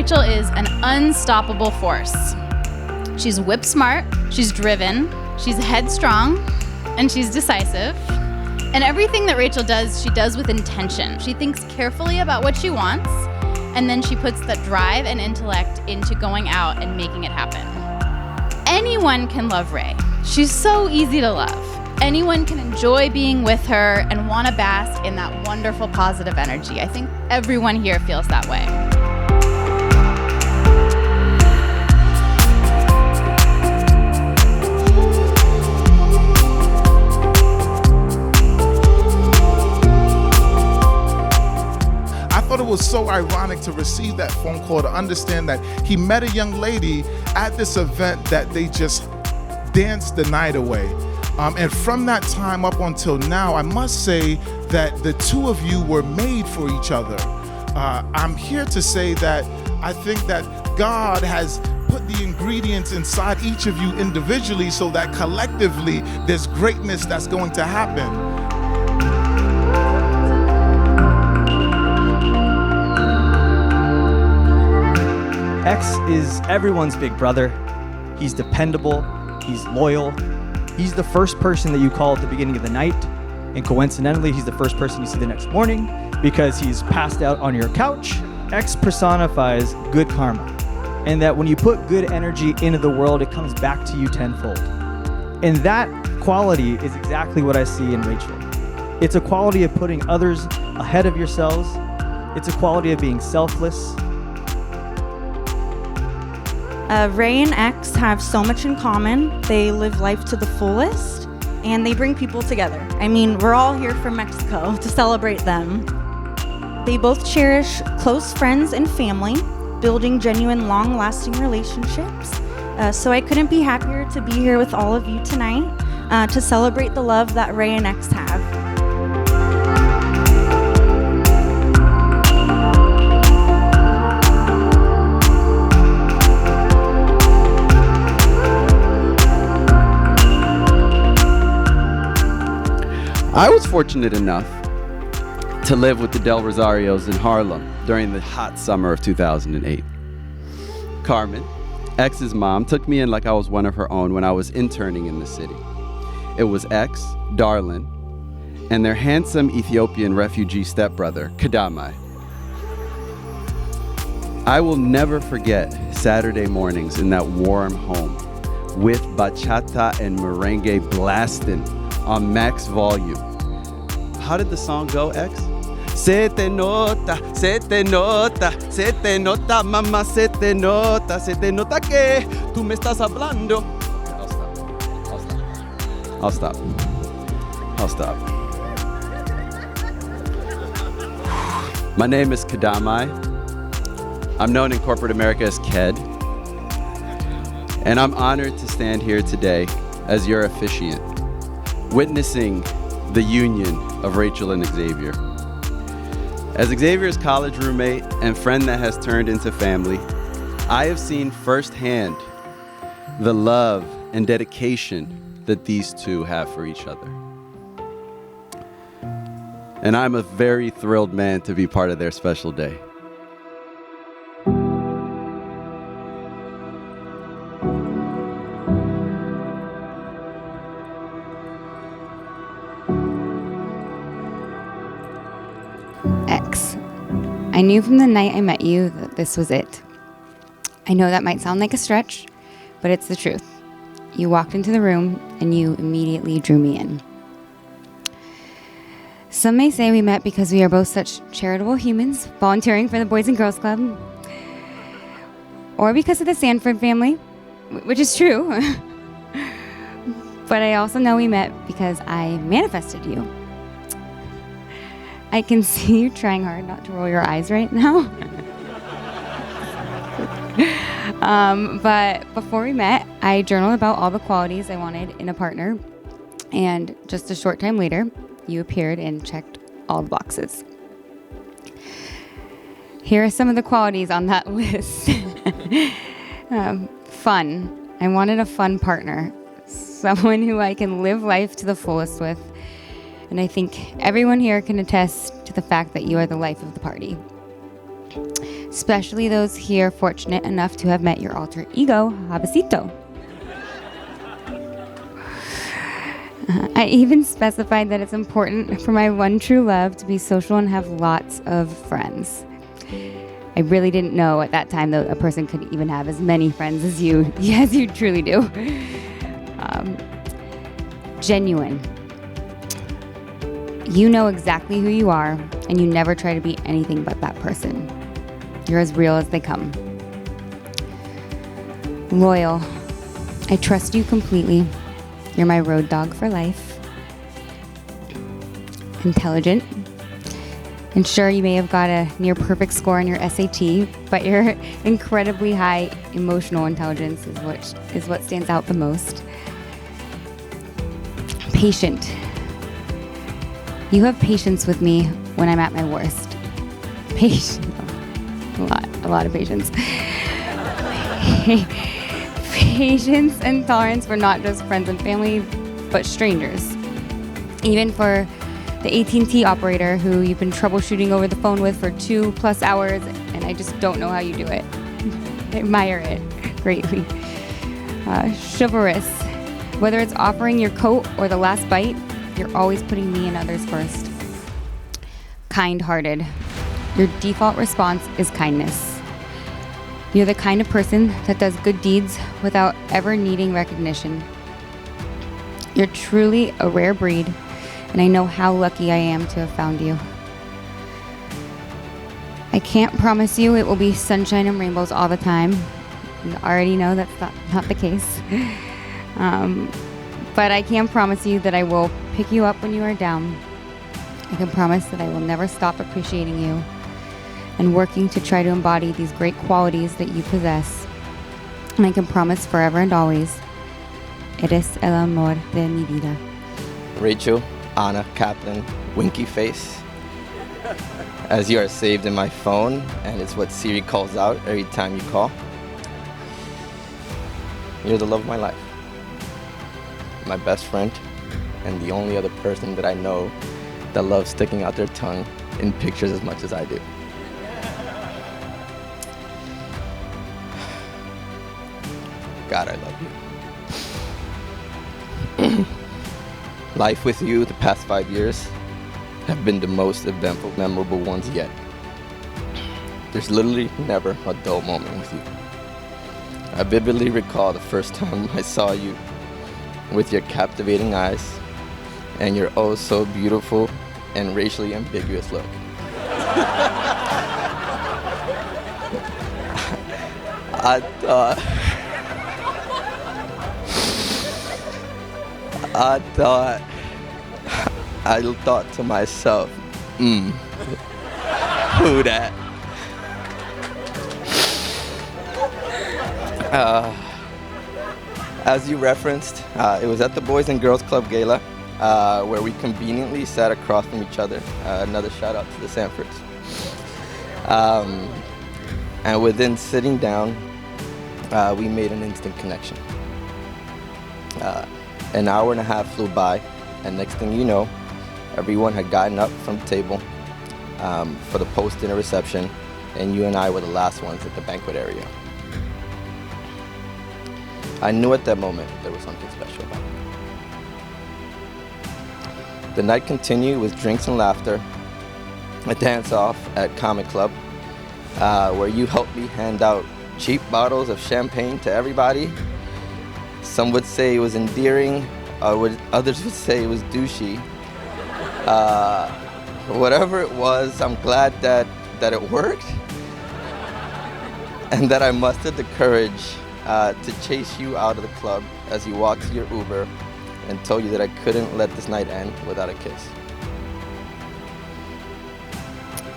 Rachel is an unstoppable force. She's whip smart, she's driven, she's headstrong, and she's decisive. And everything that Rachel does, she does with intention. She thinks carefully about what she wants, and then she puts that drive and intellect into going out and making it happen. Anyone can love Ray. She's so easy to love. Anyone can enjoy being with her and want to bask in that wonderful positive energy. I think everyone here feels that way. I thought it was so ironic to receive that phone call, to understand that he met a young lady at this event that they just danced the night away. And from that time up until now, I must say that the two of you were made for each other. I'm here to say that I think that God has put the ingredients inside each of you individually so that collectively there's greatness that's going to happen. X is everyone's big brother. He's dependable, he's loyal, he's the first person that you call at the beginning of the night, and coincidentally, he's the first person you see the next morning because he's passed out on your couch. X personifies good karma, and that when you put good energy into the world, it comes back to you tenfold. And that quality is exactly what I see in Rachel. It's a quality of putting others ahead of yourselves. It's a quality of being selfless. Ray and X have so much in common. They live life to the fullest, and they bring people together. I mean, we're all here from Mexico to celebrate them. They both cherish close friends and family, building genuine, long-lasting relationships. So I couldn't be happier to be here with all of you tonight to celebrate the love that Ray and X have. I was fortunate enough to live with the Del Rosarios in Harlem during the hot summer of 2008. Carmen, X's mom, took me in like I was one of her own when I was interning in the city. It was X, Darlin, and their handsome Ethiopian refugee stepbrother, Kadamai. I will never forget Saturday mornings in that warm home with bachata and merengue blasting on max volume. How did the song go, X? Se te nota, mamá, se te nota que tú me estás hablando. I'll stop. My name is Kadamai. I'm known in corporate America as Ked. And I'm honored to stand here today as your officiant, witnessing the union of Rachel and Xavier. As Xavier's college roommate and friend that has turned into family, I have seen firsthand the love and dedication that these two have for each other. And I'm a very thrilled man to be part of their special day. X. I knew from the night I met you that this was it. I know that might sound like a stretch, but it's the truth. You walked into the room and you immediately drew me in. Some may say we met because we are both such charitable humans, volunteering for the Boys and Girls Club, or because of the Sanford family, which is true. But I also know we met because I manifested you. I can see you trying hard not to roll your eyes right now. But before we met, I journaled about all the qualities I wanted in a partner. And just a short time later, you appeared and checked all the boxes. Here are some of the qualities on that list. Fun. I wanted a fun partner. Someone who I can live life to the fullest with. And I think everyone here can attest to the fact that you are the life of the party. especially those here fortunate enough to have met your alter ego, Habasito. I even specified that it's important for my one true love to be social and have lots of friends. I really didn't know at that time that a person could even have as many friends as you truly do. Genuine. You know exactly who you are, and you never try to be anything but that person. You're as real as they come. Loyal. I trust you completely. You're my road dog for life. Intelligent. And sure, you may have got a near perfect score on your SAT, but your incredibly high emotional intelligence is what stands out the most. Patient. You have patience with me when I'm at my worst. Patient. A lot of patience. Patience and tolerance for not just friends and family, but strangers. Even for the AT&T operator who you've been troubleshooting over the phone with for 2+ hours, and I just don't know how you do it. I admire it greatly. Chivalrous. Whether it's offering your coat or the last bite, you're always putting me and others first. Kind-hearted. Your default response is kindness. You're the kind of person that does good deeds without ever needing recognition. You're truly a rare breed, and I know how lucky I am to have found you. I can't promise you it will be sunshine and rainbows all the time. You already know that's not the case. But I can promise you that I will pick you up when you are down. I can promise that I will never stop appreciating you and working to try to embody these great qualities that you possess. And I can promise forever and always, eres el amor de mi vida. Rachel, Anna, Kaplan, winky face. As you are saved in my phone, and it's what Siri calls out every time you call. You're the love of my life. My best friend, and the only other person that I know that loves sticking out their tongue in pictures as much as I do. God, I love you. Life with you the past 5 years have been the most eventful, memorable ones yet. There's literally never a dull moment with you. I vividly recall the first time I saw you with your captivating eyes and your oh so beautiful and racially ambiguous look. I thought to myself, who that? As you referenced, it was at the Boys and Girls Club Gala where we conveniently sat across from each other. Another shout out to the Sanfords. And within sitting down, we made an instant connection. An hour and a half flew by, and next thing you know, everyone had gotten up from the table for the post-dinner reception, and you and I were the last ones at the banquet area. I knew at that moment there was something special about it. The night continued with drinks and laughter, a dance-off at Comic Club, where you helped me hand out cheap bottles of champagne to everybody. Some would say it was endearing, others would say it was douchey. Whatever it was, I'm glad that it worked, and that I mustered the courage to chase you out of the club as you walked to your Uber and told you that I couldn't let this night end without a kiss.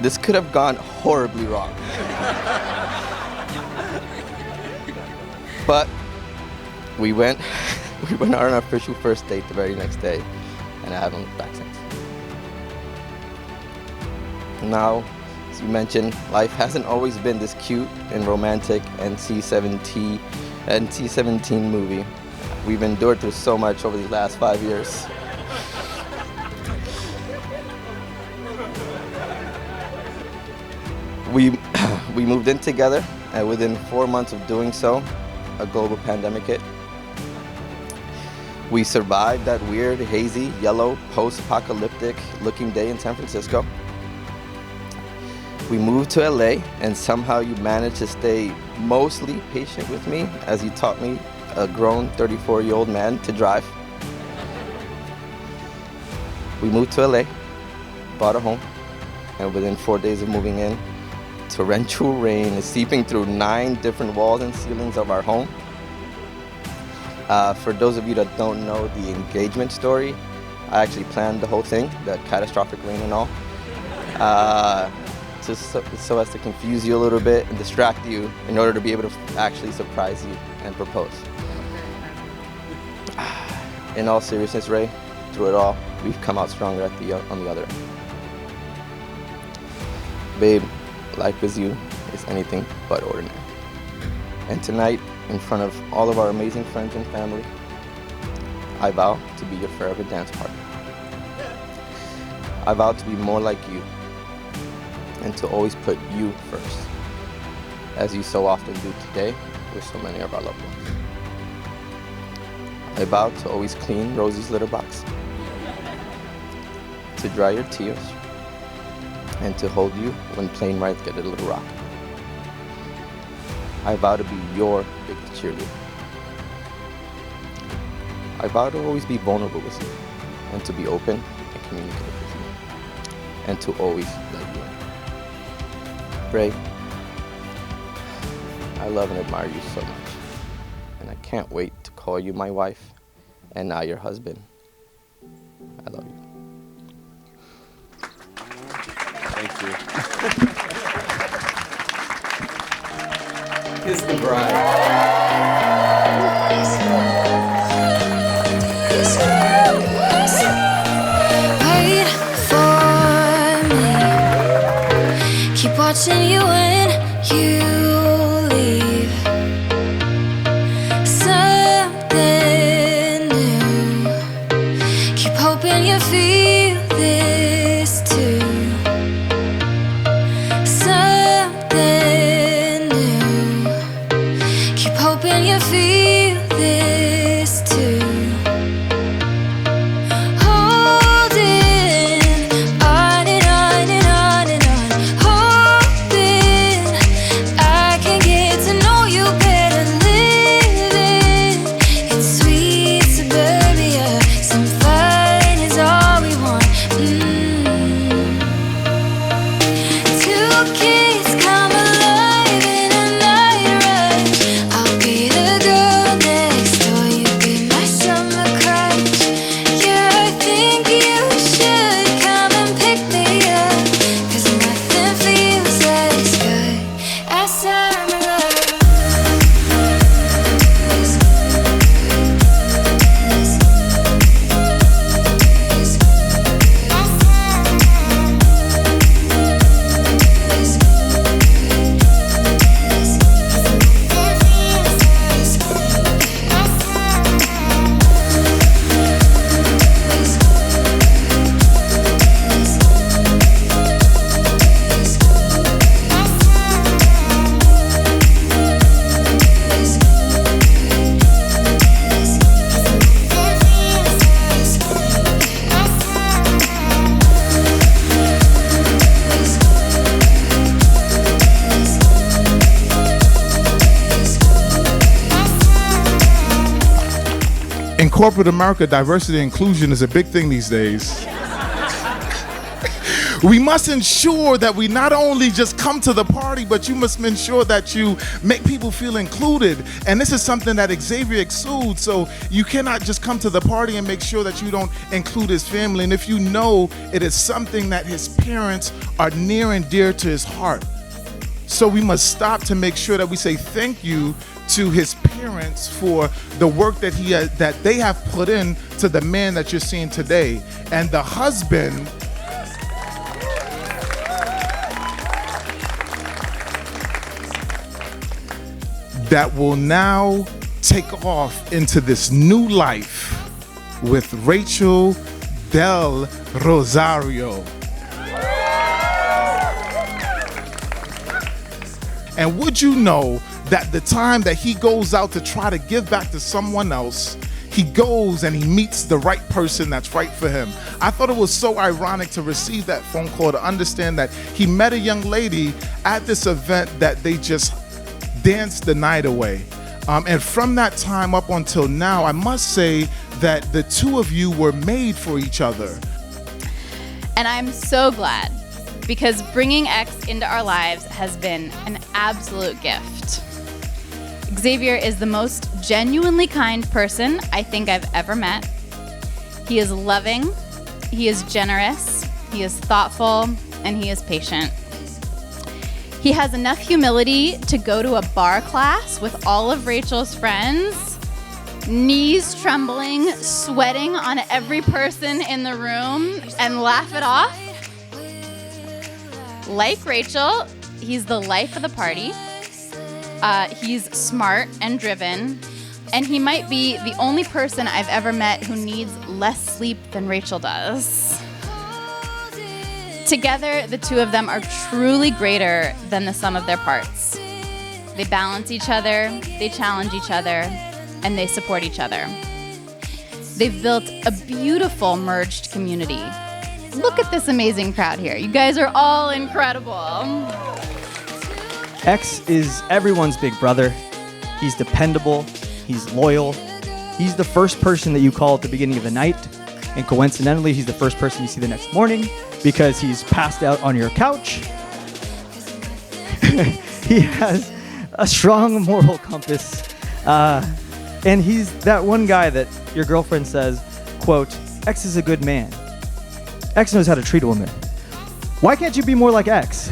This could have gone horribly wrong. But we went on our official first date the very next day, and I haven't looked back since. Now, as you mentioned, life hasn't always been this cute and romantic NC-17 movie. We've endured through so much over these last 5 years. We we moved in together, and within 4 months of doing so, a global pandemic hit. We survived that weird, hazy, yellow, post-apocalyptic looking day in San Francisco. We moved to LA, and somehow you managed to stay mostly patient with me as you taught me, a grown 34-year-old man, to drive. We moved to LA, bought a home, and within 4 days of moving in, torrential rain is seeping through 9 different walls and ceilings of our home. For those of you that don't know the engagement story, I actually planned the whole thing, the catastrophic rain and all, just so as to confuse you a little bit and distract you in order to be able to actually surprise you and propose. In all seriousness, Ray, through it all, we've come out stronger on the other end. Babe, life with you is anything but ordinary. And tonight, in front of all of our amazing friends and family, I vow to be your forever dance partner. I vow to be more like you and to always put you first, as you so often do today with so many of our loved ones. I vow to always clean Rosie's litter box, to dry your tears, and to hold you when plane rides get a little rocky. I vow to be your biggest cheerleader. I vow to always be vulnerable with you, and to be open and communicative with you, and to always let you in. Ray, I love and admire you so much, and I can't wait to call you my wife and now your husband. I love you. Thank you. Kiss the bride. Wait for me. Keep watching you when you leave. Something new. Keep hoping you feel this too. Something new. Keep hoping you feel this too. Holding on and on and on and on. Hoping I can get to know you better. Living in sweet suburbia. Some fun is all we want. Two kids come alive in a night rush. I'll be the girl next door. You be my summer crush. Yeah, I think you should come and pick me up. 'Cause nothing feels as good as summer love. In corporate America, diversity and inclusion is a big thing these days. We must ensure that we not only just come to the party, but you must ensure that you make people feel included. And this is something that Xavier exudes. So you cannot just come to the party and make sure that you don't include his family. And if you know it is something that his parents are near and dear to his heart. So we must stop to make sure that we say thank you to his parents for the work that that they have put in to the man that you're seeing today. And the husband that will now take off into this new life with Rachel Del Rosario. And would you know that the time that he goes out to try to give back to someone else, he goes and he meets the right person that's right for him. I thought it was so ironic to receive that phone call, to understand that he met a young lady at this event that they just danced the night away. And from that time up until now, I must say that the two of you were made for each other. And I'm so glad, because bringing X into our lives has been an absolute gift. Xavier is the most genuinely kind person I think I've ever met. He is loving, he is generous, he is thoughtful, and he is patient. He has enough humility to go to a bar class with all of Rachel's friends, knees trembling, sweating on every person in the room, and laugh it off. Like Rachel, he's the life of the party. He's smart and driven, and he might be the only person I've ever met who needs less sleep than Rachel does. Together, the two of them are truly greater than the sum of their parts. They balance each other, they challenge each other, and they support each other. They've built a beautiful merged community. Look at this amazing crowd here. You guys are all incredible. X is everyone's big brother. He's dependable. He's loyal. He's the first person that you call at the beginning of the night. And coincidentally, he's the first person you see the next morning because he's passed out on your couch. He has a strong moral compass. And he's that one guy that your girlfriend says, quote, X is a good man. X knows how to treat a woman. Why can't you be more like X?